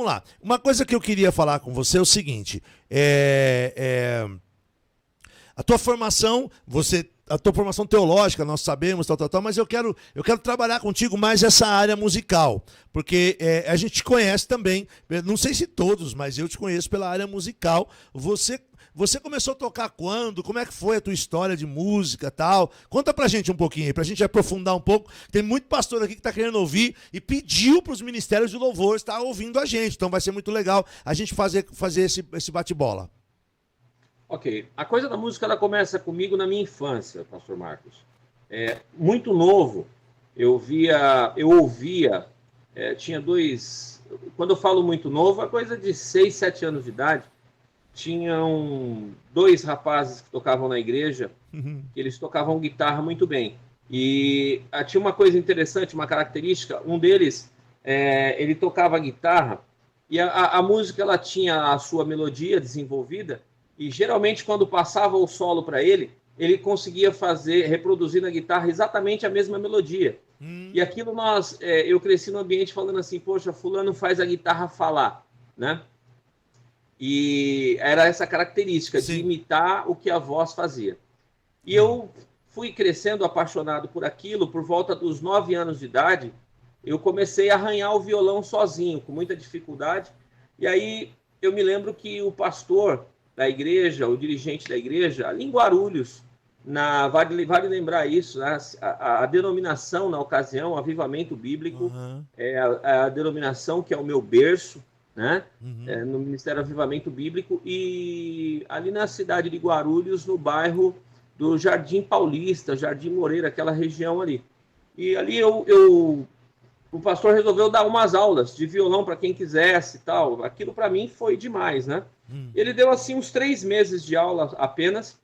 vamos lá. Uma coisa que eu queria falar com você é o seguinte. A tua formação, a tua formação teológica, nós sabemos, mas eu quero trabalhar contigo mais essa área musical, porque a gente te conhece também, não sei se todos, mas eu te conheço pela área musical. Você começou a tocar quando? Como é que foi a tua história de música e tal? Conta pra gente um pouquinho aí, pra gente aprofundar um pouco. Tem muito pastor aqui que tá querendo ouvir e pediu pros ministérios de louvor estar ouvindo a gente, então vai ser muito legal a gente fazer esse bate-bola. Ok, a coisa da música ela começa comigo na minha infância, pastor Marcos. Muito novo, eu ouvia, tinha quando eu falo muito novo, é coisa de 6, 7 anos de idade, tinham 2 rapazes que tocavam na igreja, que eles tocavam guitarra muito bem. E tinha uma coisa interessante, uma característica, um deles, ele tocava guitarra, e a música ela tinha a sua melodia desenvolvida, e geralmente quando passava o solo para ele conseguia reproduzir na guitarra exatamente a mesma melodia. E aquilo eu cresci no ambiente falando assim, poxa, fulano faz a guitarra falar, né? E era essa característica de imitar o que a voz fazia. E eu fui crescendo apaixonado por aquilo, por volta dos 9 anos de idade, eu comecei a arranhar o violão sozinho, com muita dificuldade, e aí eu me lembro que o pastor da igreja, o dirigente da igreja, ali em Guarulhos, vale lembrar isso, né? A denominação na ocasião, Avivamento Bíblico, é a denominação que é o meu berço, né? No Ministério Avivamento Bíblico, e ali na cidade de Guarulhos, no bairro do Jardim Paulista, Jardim Moreira, aquela região ali. E ali o pastor resolveu dar umas aulas de violão para quem quisesse e tal. Aquilo para mim foi demais, né? Ele deu assim uns 3 meses de aula apenas,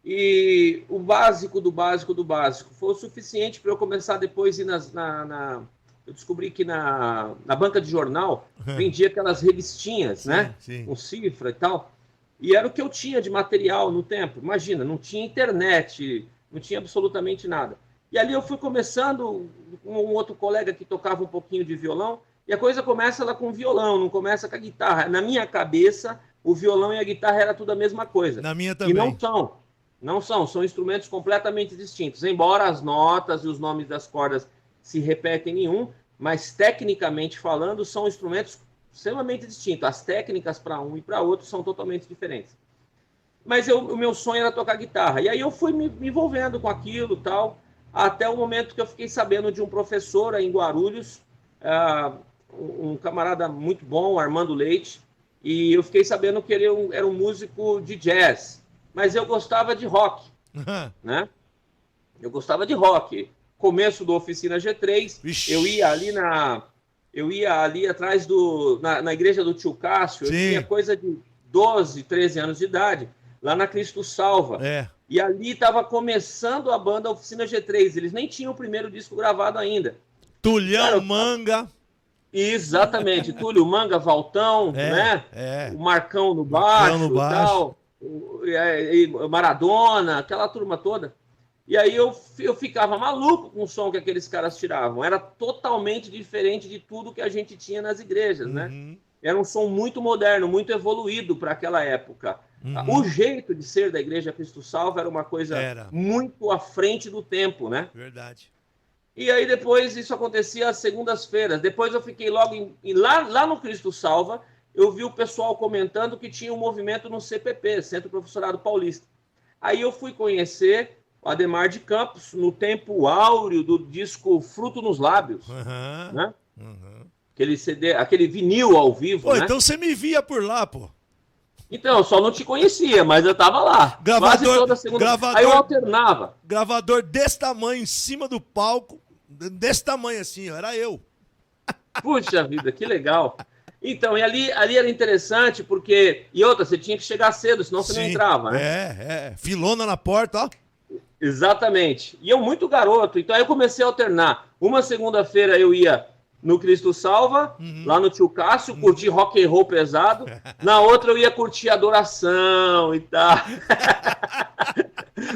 e o básico do básico do básico foi o suficiente para eu começar depois a ir eu descobri que na banca de jornal vendia aquelas revistinhas, né? Com cifra e tal. E era o que eu tinha de material no tempo. Imagina, não tinha internet, não tinha absolutamente nada. E ali eu fui começando com um outro colega que tocava um pouquinho de violão, e a coisa começa lá com o violão, não começa com a guitarra. Na minha cabeça, o violão e a guitarra era tudo a mesma coisa. Na minha também. E não são instrumentos completamente distintos. Embora as notas e os nomes das cordas se repetem em um, mas tecnicamente falando, são instrumentos extremamente distintos. As técnicas para um e para outro são totalmente diferentes. Mas o meu sonho era tocar guitarra. E aí eu fui me envolvendo com aquilo e tal, até o momento que eu fiquei sabendo de um professor em Guarulhos, um camarada muito bom, Armando Leite, e eu fiquei sabendo que ele era um músico de jazz, mas eu gostava de rock, né? Eu gostava de rock. Começo do Oficina G3, eu ia ali atrás na igreja do tio Cássio, eu tinha coisa de 12, 13 anos de idade, lá na Cristo Salva. E ali estava começando a banda Oficina G3, eles nem tinham o primeiro disco gravado ainda. Tulhão, Manga. Exatamente, Túlio, Manga, Valtão, né? O Marcão no baixo, e tal, Maradona, aquela turma toda. E aí eu ficava maluco com o som que aqueles caras tiravam. Era totalmente diferente de tudo que a gente tinha nas igrejas, né? Era um som muito moderno, muito evoluído para aquela época. O jeito de ser da Igreja Cristo Salvo era uma coisa muito à frente do tempo, né? Verdade. E aí depois isso acontecia às segundas-feiras. Depois eu fiquei logo lá no Cristo Salva, eu vi o pessoal comentando que tinha um movimento no CPP, Centro Professorado Paulista. Aí eu fui conhecer o Ademar de Campos no tempo áureo do disco Fruto nos Lábios, né? Aquele CD, aquele vinil ao vivo, né? Então você me via por lá, pô. Então, eu só não te conhecia, mas eu tava lá. Quase toda segunda. Aí eu alternava. Gravador desse tamanho, em cima do palco, desse tamanho assim, era eu. Puxa vida, que legal. Então, e ali era interessante, porque... E outra, você tinha que chegar cedo, senão você não entrava, né? Filona na porta, ó. Exatamente. E eu muito garoto, então aí eu comecei a alternar. Uma segunda-feira eu ia no Cristo Salva, lá no tio Cássio, curtir rock and roll pesado. Na outra eu ia curtir adoração e tal.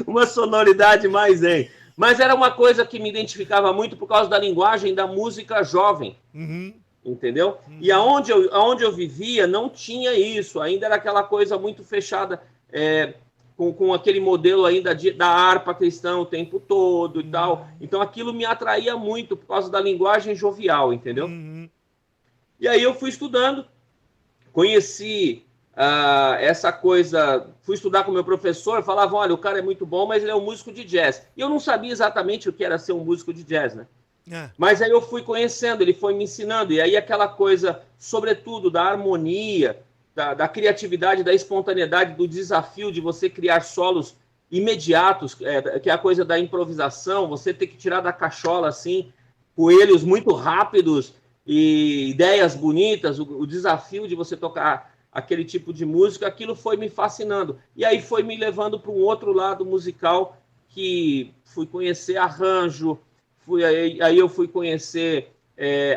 Uma sonoridade mais zen. Mas era uma coisa que me identificava muito por causa da linguagem da música jovem. entendeu? E aonde eu vivia não tinha isso, ainda era aquela coisa muito fechada, com aquele modelo ainda da harpa cristã o tempo todo e tal. Então aquilo me atraía muito por causa da linguagem jovial, entendeu? E aí eu fui estudando, conheci essa coisa, fui estudar com o meu professor, falavam, olha, o cara é muito bom, mas ele é um músico de jazz. E eu não sabia exatamente o que era ser um músico de jazz, né? Mas aí eu fui conhecendo, ele foi me ensinando, e aí aquela coisa, sobretudo, da harmonia, da criatividade, da espontaneidade, do desafio de você criar solos imediatos, que é a coisa da improvisação, você ter que tirar da cachola, assim, coelhos muito rápidos e ideias bonitas, o desafio de você tocar aquele tipo de música, aquilo foi me fascinando. E aí foi me levando para um outro lado musical, que fui conhecer arranjo, aí eu fui conhecer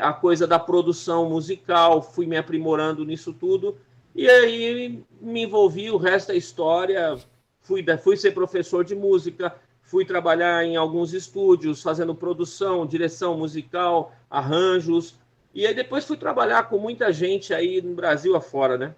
a coisa da produção musical, fui me aprimorando nisso tudo, e aí me envolvi, o resto é história, fui ser professor de música, fui trabalhar em alguns estúdios, fazendo produção, direção musical, arranjos, e aí depois fui trabalhar com muita gente aí no Brasil afora, né?